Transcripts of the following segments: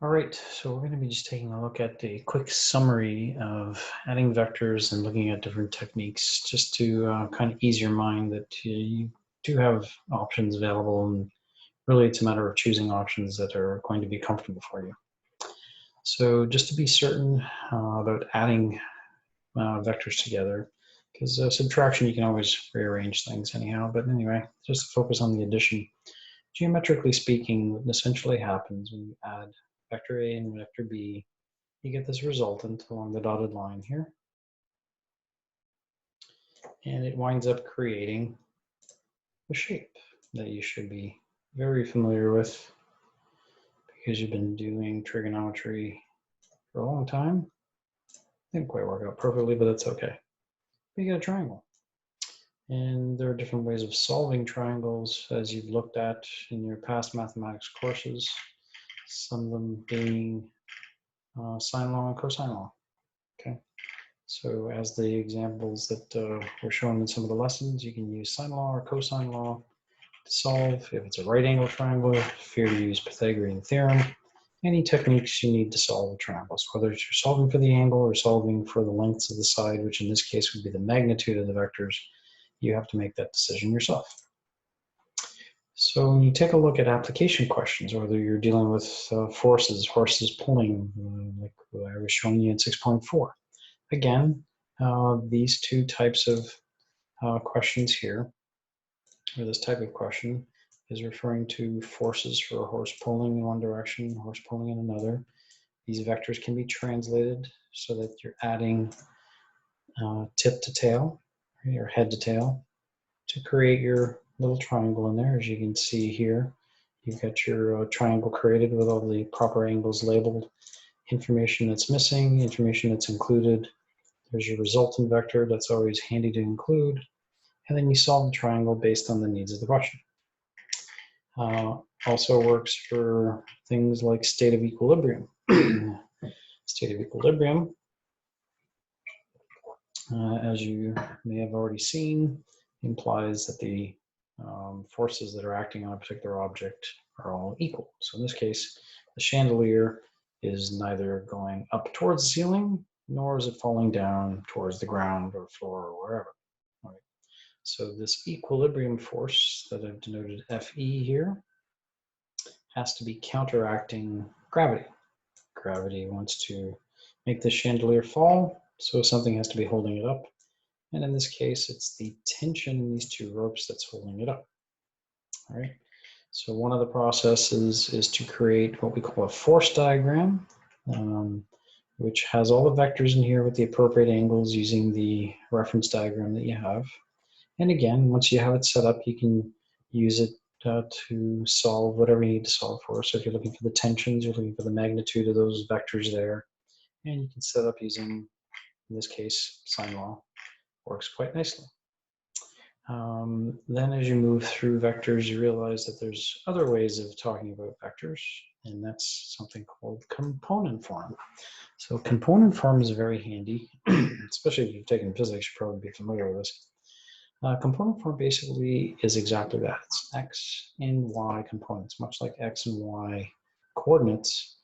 All right, so we're going to be just taking a look at a quick summary of adding vectors and looking at different techniques just to kind of ease your mind that you do have options available, and really it's a matter of choosing options that are going to be comfortable for you. So just to be certain about adding vectors together, because subtraction you can always rearrange things anyhow, but anyway, just to focus on the addition. Geometrically speaking, what essentially happens when you add vector A and vector B, you get this resultant along the dotted line here. And it winds up creating a shape that you should be very familiar with because you've been doing trigonometry for a long time. Didn't quite work out perfectly, but that's okay. But you get a triangle. And there are different ways of solving triangles as you've looked at in your past mathematics courses, some of them being sine law and cosine law. Okay. So as the examples that were shown in some of the lessons, you can use sine law or cosine law to solve. If it's a right angle triangle, feel to use Pythagorean theorem. Any techniques you need to solve the triangles, whether you're solving for the angle or solving for the lengths of the side, which in this case would be the magnitude of the vectors, you have to make that decision yourself. So when you take a look at application questions, whether you're dealing with forces pulling, like I was showing you in 6.4, again, these two types of questions here, or this type of question, is referring to forces for a horse pulling in one direction, horse pulling in another. These vectors can be translated so that you're adding tip to tail, or head to tail, to create your little triangle in there. As you can see here, you've got your triangle created with all the proper angles labeled, information that's missing, information that's included. There's your resultant vector, that's always handy to include. And then you solve the triangle based on the needs of the question. Also works for things like state of equilibrium. State of equilibrium, as you may have already seen, implies that the forces that are acting on a particular object are all equal. So in this case, the chandelier is neither going up towards the ceiling, nor is it falling down towards the ground or floor or wherever. All right. So this equilibrium force that I've denoted Fe here has to be counteracting gravity. Gravity wants to make the chandelier fall, so something has to be holding it up. And in this case, it's the tension in these two ropes that's holding it up. All right. So one of the processes is to create what we call a force diagram, which has all the vectors in here with the appropriate angles using the reference diagram that you have. And again, once you have it set up, you can use it to solve whatever you need to solve for. So if you're looking for the tensions, you're looking for the magnitude of those vectors there. And you can set up using, in this case, sine law. Works quite nicely. Then as you move through vectors, you realize that there's other ways of talking about vectors, and that's something called component form. So component form is very handy, especially if you've taken physics, you'll probably be familiar with this. Component form basically is exactly that. It's x and y components, much like x and y coordinates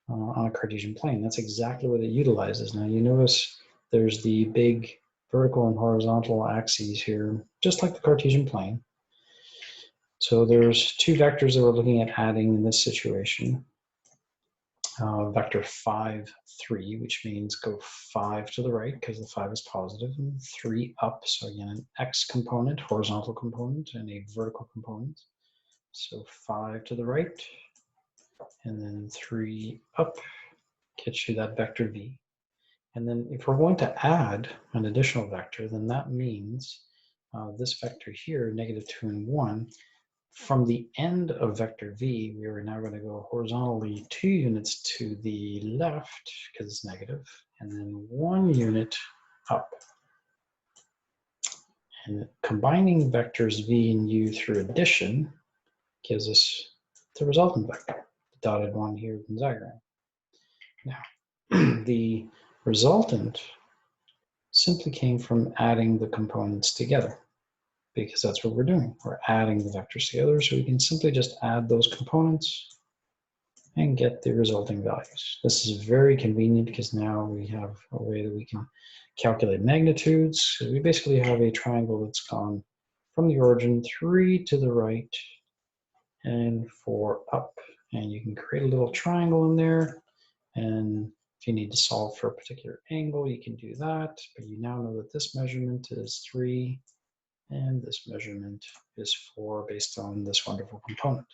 on a Cartesian plane. That's exactly what it utilizes. Now you notice there's the big vertical and horizontal axes here, just like the Cartesian plane. So there's two vectors that we're looking at adding in this situation. Vector 5, 3, which means go 5 to the right because the 5 is positive, and 3 up. So again, an x component, horizontal component, and a vertical component. So 5 to the right, and then 3 up gets you that vector v. And then if we're going to add an additional vector, then that means this vector here, negative 2 and 1, from the end of vector v, we are now going to go horizontally 2 units to the left because it's negative, and then 1 unit up. And combining vectors v and u through addition gives us the resultant vector, the dotted one here in the diagram. Now, the resultant simply came from adding the components together, because that's what we're doing. We're adding the vectors together, so we can simply just add those components and get the resulting values. This is very convenient because now we have a way that we can calculate magnitudes. So we basically have a triangle that's gone from the origin 3 to the right and 4 up. And you can create a little triangle in there. And if you need to solve for a particular angle, you can do that. But you now know that this measurement is 3 and this measurement is 4 based on this wonderful component.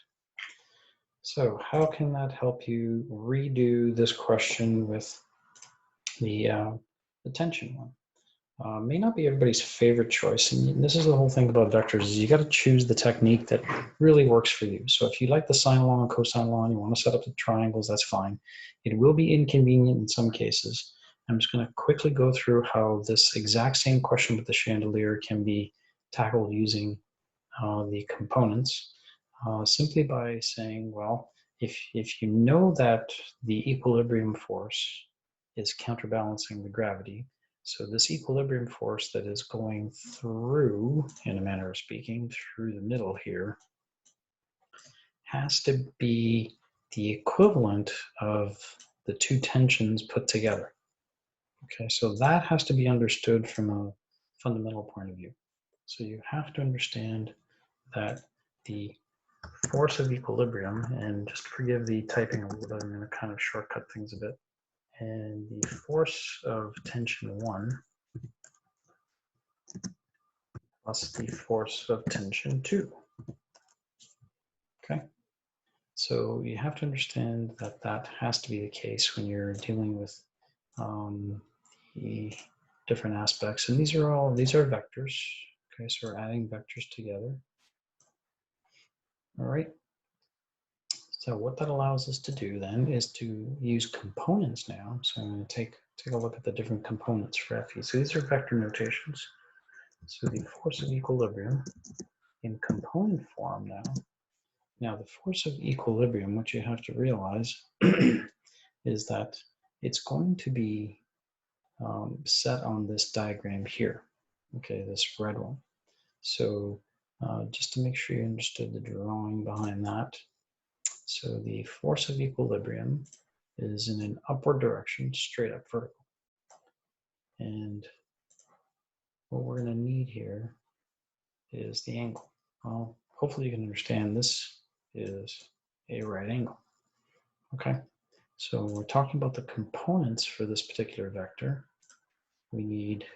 So how can that help you redo this question with the tension one? May not be everybody's favorite choice, and this is the whole thing about vectors, is you got to choose the technique that really works for you. So if you like the sine law and cosine law and you want to set up the triangles, that's fine. It will be inconvenient in some cases. I'm just going to quickly go through how this exact same question with the chandelier can be tackled using the components, simply by saying, well, if you know that the equilibrium force is counterbalancing the gravity, so this equilibrium force that is going through, in a manner of speaking, through the middle here, has to be the equivalent of the two tensions put together. Okay, so that has to be understood from a fundamental point of view. So you have to understand that the force of equilibrium, and just forgive the typing a little bit, I'm going to kind of shortcut things a bit, and the force of tension 1 plus the force of tension 2. Okay, so you have to understand that that has to be the case when you're dealing with the different aspects, and these are vectors. Okay, so we're adding vectors together. All right. So what that allows us to do then is to use components now. So I'm going to take a look at the different components for Fe. So these are vector notations. So the force of equilibrium in component form now. Now the force of equilibrium, what you have to realize is that it's going to be set on this diagram here. Okay, this red one. So just to make sure you understood the drawing behind that. So the force of equilibrium is in an upward direction, straight up vertical. And what we're going to need here is the angle. Well, hopefully you can understand this is a right angle. Okay, so when we're talking about the components for this particular vector, we need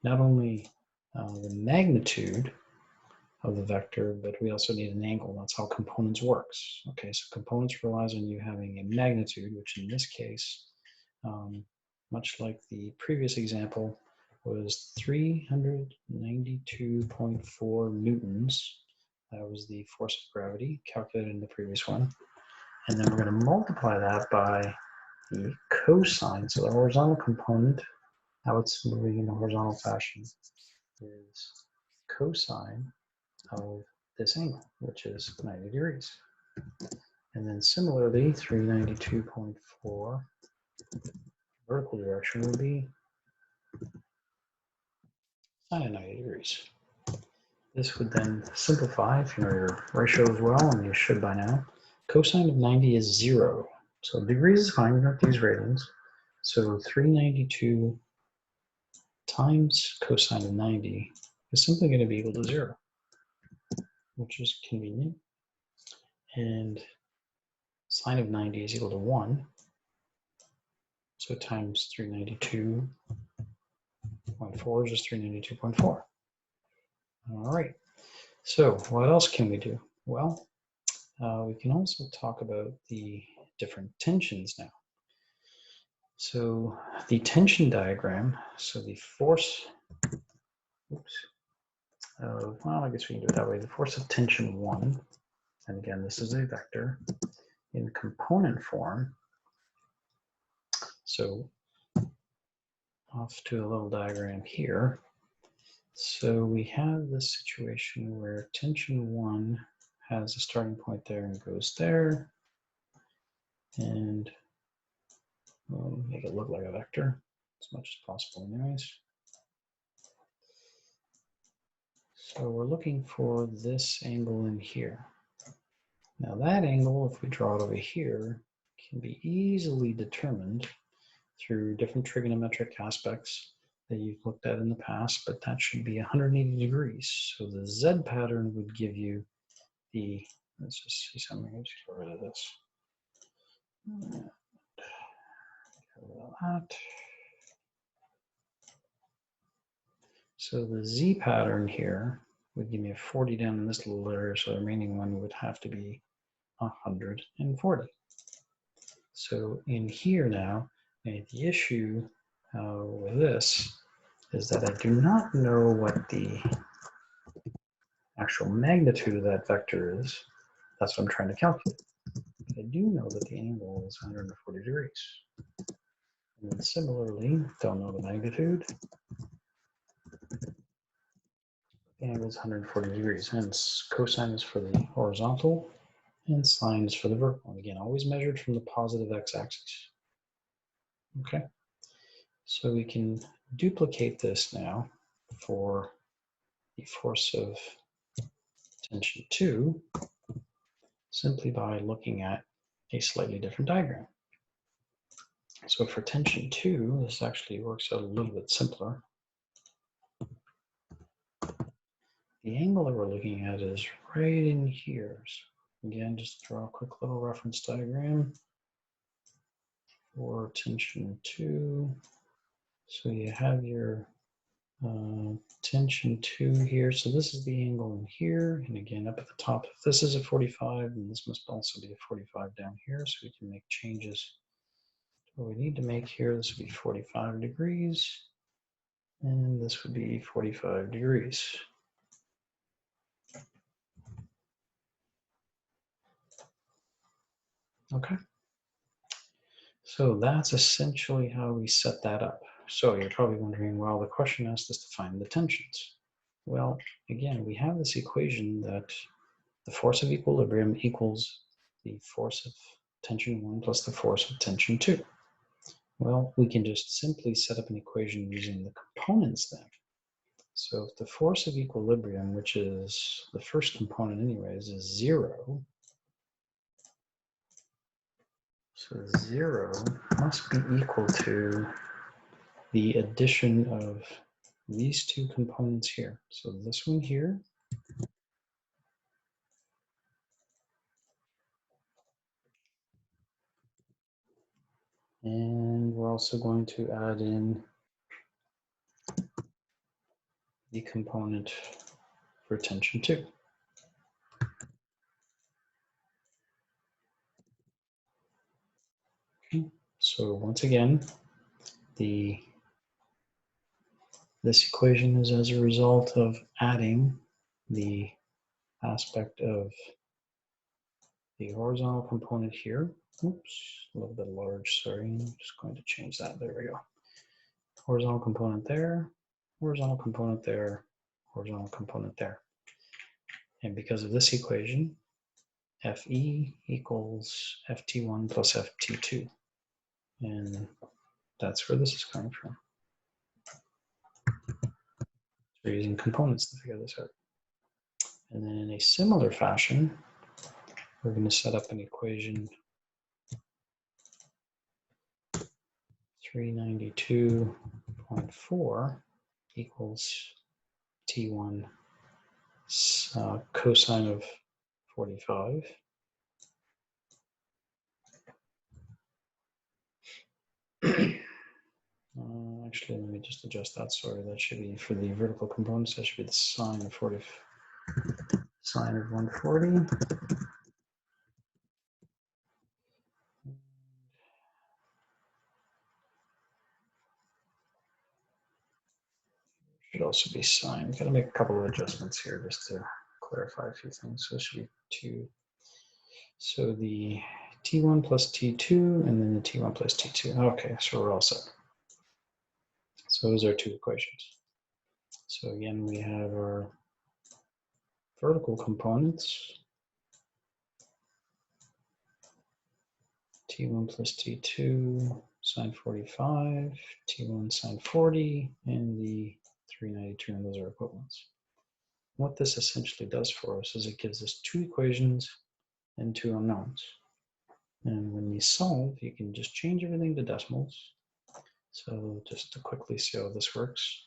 not only the magnitude of the vector, but we also need an angle. That's how components works. Okay, so components relies on you having a magnitude, which in this case, much like the previous example, was 392.4 newtons. That was the force of gravity calculated in the previous one. And then we're going to multiply that by the cosine. So the horizontal component, how it's moving in a horizontal fashion, is cosine of this angle, which is 90 degrees. And then similarly, 392.4 vertical direction will be sine of 90 degrees. This would then simplify if you know your ratio as well, and you should by now. Cosine of 90 is 0. So degrees is fine, we don't have to use radians. So 392 times cosine of 90 is simply going to be equal to 0, which is convenient. And sine of 90 is equal to 1. So times 392.4 is just 392.4. All right. So what else can we do? Well, we can also talk about the different tensions now. So the tension diagram, so the force, well, I guess we can do it that way. The force of tension 1, and again, this is a vector in component form. So off to a little diagram here. So we have this situation where tension 1 has a starting point there and goes there. And we'll make it look like a vector as much as possible anyways. So we're looking for this angle in here. Now that angle, if we draw it over here, can be easily determined through different trigonometric aspects that you've looked at in the past, but that should be 180 degrees. So the Z pattern would give you the, let's just see something, let's get rid of this. Get rid of that. So the Z pattern here would give me a 40 down in this little area, so the remaining one would have to be 140. So in here now, the issue with this is that I do not know what the actual magnitude of that vector is. That's what I'm trying to calculate. I do know that the angle is 140 degrees. And then similarly, don't know the magnitude. The angle is 140 degrees, hence cosine is for the horizontal and sine is for the vertical. And again, always measured from the positive x-axis. Okay, so we can duplicate this now for the force of tension 2 simply by looking at a slightly different diagram. So for tension 2, this actually works out a little bit simpler. The angle that we're looking at is right in here. So again, just draw a quick little reference diagram for tension 2. So you have your tension 2 here. So this is the angle in here. And again, up at the top, if this is a 45, then this must also be a 45 down here. So we can make changes. What we need to make here, this would be 45 degrees. And this would be 45 degrees. Okay. So that's essentially how we set that up. So you're probably wondering, well, the question asked us to find the tensions. Well, again, we have this equation that the force of equilibrium equals the force of tension 1 plus the force of tension 2. Well, we can just simply set up an equation using the components then. So if the force of equilibrium, which is the first component anyways, is 0, so 0 must be equal to the addition of these two components here. So this one here and we're also going to add in the component for tension 2. Okay. So once again, this equation is as a result of adding the aspect of the horizontal component here. Oops, a little bit large, sorry. I'm just going to change that. There we go. Horizontal component there, horizontal component there, horizontal component there. And because of this equation, Fe equals Ft1 plus Ft2. And that's where this is coming from. We're using components to figure this out. And then in a similar fashion, we're going to set up an equation 392.4 equals T1 cosine of 45. Actually, let me just adjust that. Sorry, that should be for the vertical components. That should be the sine of 40, sine of 140. Should also be sine. Got to make a couple of adjustments here just to clarify a few things. So it should be 2. So the T1 plus T2 and then the T1 plus T2. Okay, so we're all set. So those are two equations. So again, we have our vertical components, T1 plus T2 sine 45, T1 sine 40, and the 392, and those are equivalents. What this essentially does for us is it gives us two equations and two unknowns. And when you solve, you can just change everything to decimals. So just to quickly see how this works,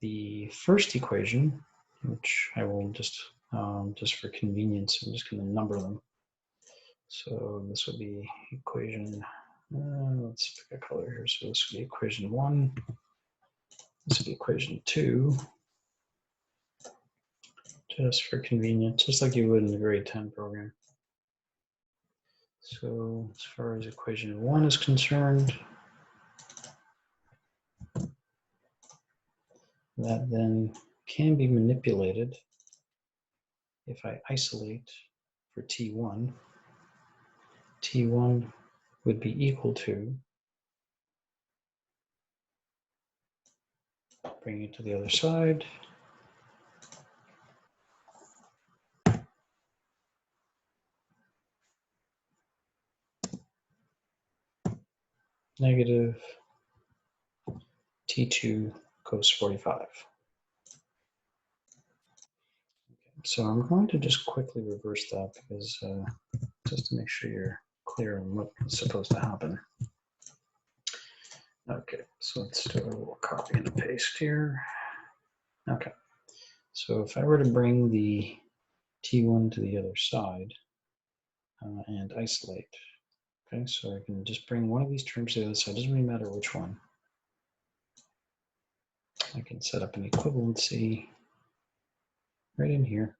the first equation, which I will just for convenience, I'm just going to number them. So this would be equation, let's pick a color here. So this would be equation 1, this would be equation 2, just for convenience, just like you would in the grade 10 program. So as far as equation 1 is concerned, that then can be manipulated if I isolate for T1. T1 would be equal to, bring it to the other side, negative T2 cos 45. So I'm going to just quickly reverse that because just to make sure you're clear on what's supposed to happen. Okay, so let's do a little copy and paste here. Okay, so if I were to bring the T1 to the other side and isolate, okay, so I can just bring one of these terms to the other side, doesn't really matter which one. I can set up an equivalency right in here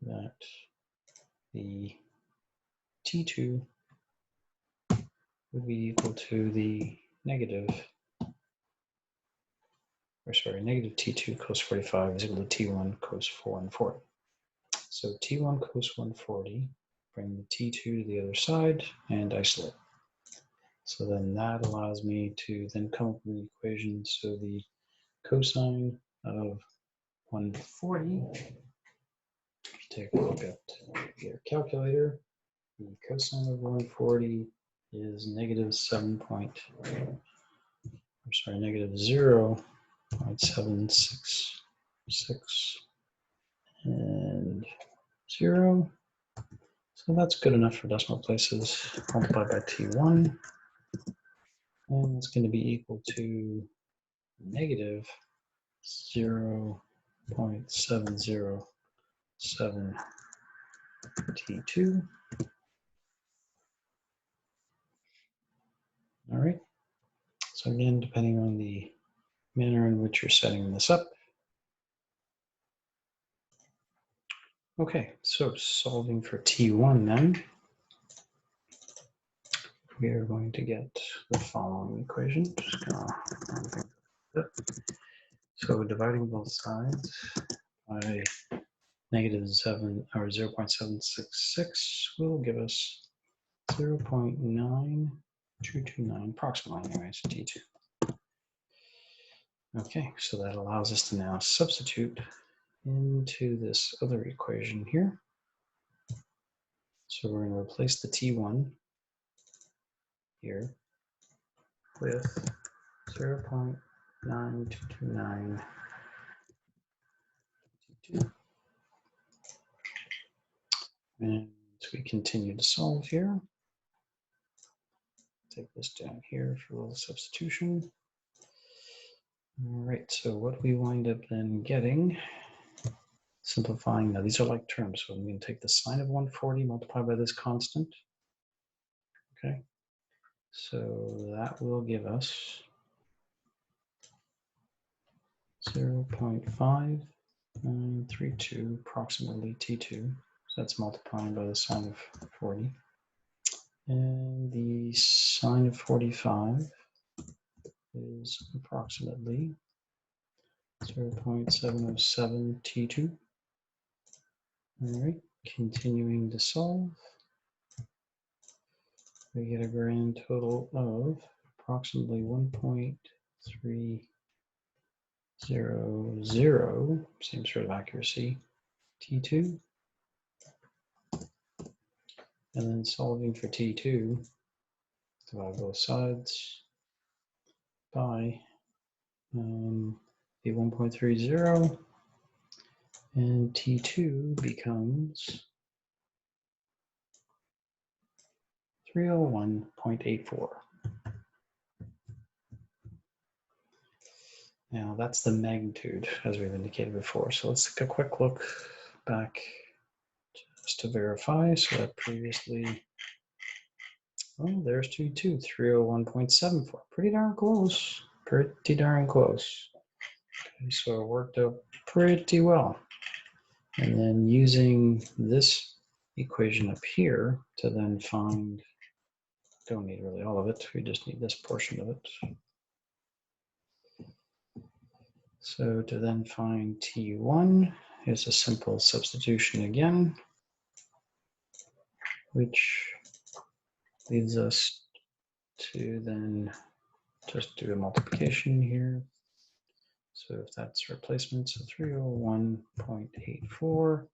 that the T2 would be equal to the negative T2 cos 45 is equal to T1 cos 140. So T1 cos 140, bring the T2 to the other side and isolate. So then that allows me to then come up with the equation. So the cosine of 140, if you take a look at your calculator, the cosine of 140 is negative negative 0.766 and 0. So that's good enough for decimal places. Multiplied by T1, and it's going to be equal to negative 0.707 T2. All right. So again, depending on the manner in which you're setting this up. Okay, so solving for T1 then, we are going to get the following equation. So dividing both sides by negative 7 or 0.766 will give us 0.9229, approximately anyways, T2. Okay, so that allows us to now substitute into this other equation here. So we're going to replace the T1 here with 0.9229 T2. And we continue to solve here. Take this down here for a little substitution. All right, so what we wind up then getting, simplifying, now these are like terms, so I'm going to take the sine of 140 multiplied by this constant. Okay, so that will give us 0.5932 approximately T2. So that's multiplying by the sine of 40. And the sine of 45 is approximately 0.707 T2. All right, continuing to solve. We get a grand total of approximately 1.300, same sort of accuracy, T2. And then solving for T2, divide both sides by the 1.30, and T2 becomes 301.84. Now that's the magnitude, as we've indicated before. So let's take a quick look back just to verify. So that previously, oh, there's 301.74. Pretty darn close. Pretty darn close. Okay, so it worked out pretty well. And then using this equation up here to then find, don't need really all of it, we just need this portion of it. So to then find T1 is a simple substitution again, which leads us to then just do a multiplication here. So if that's replacement, so 301.84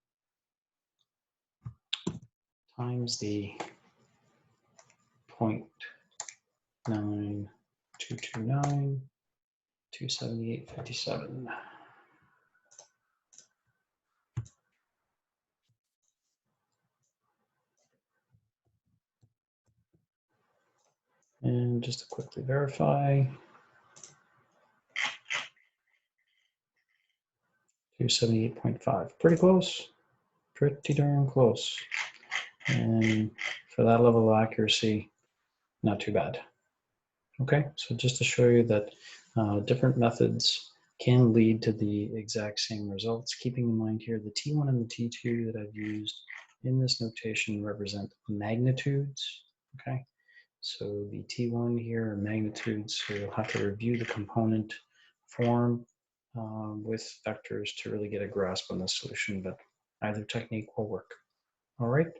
times the 0.9229, 278.57. And just to quickly verify, 278.5, pretty close, pretty darn close. And for that level of accuracy, not too bad. Okay, so just to show you that different methods can lead to the exact same results, keeping in mind here the T1 and the T2 that I've used in this notation represent magnitudes, okay? So the T1 here are magnitudes, so you'll have to review the component form with vectors to really get a grasp on the solution, but either technique will work. All right.